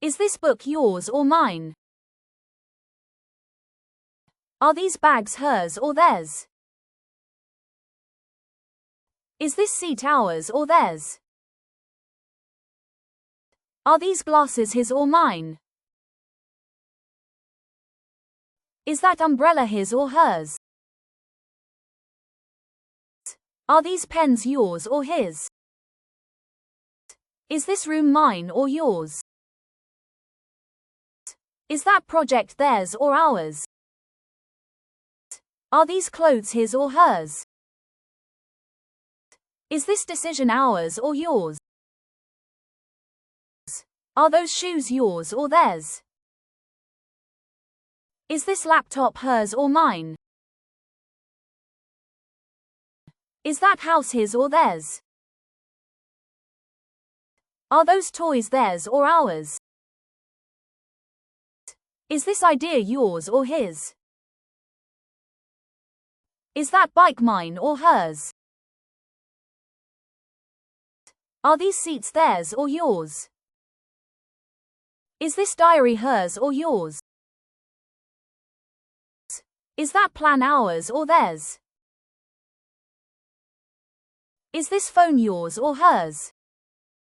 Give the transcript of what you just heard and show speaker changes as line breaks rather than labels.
Is this book yours or mine? Are these bags hers or theirs? Is this seat ours or theirs? Are these glasses his or mine? Is that umbrella his or hers? Are these pens yours or his? Is this room mine or yours? Is that project theirs or ours? Are these clothes his or hers? Is this decision ours or yours? Are those shoes yours or theirs? Is this laptop hers or mine? Is that house his or theirs? Are those toys theirs or ours? Is this idea yours or his? Is that bike mine or hers? Are these seats theirs or yours? Is this diary hers or yours? Is that plan ours or theirs? Is this phone yours or hers?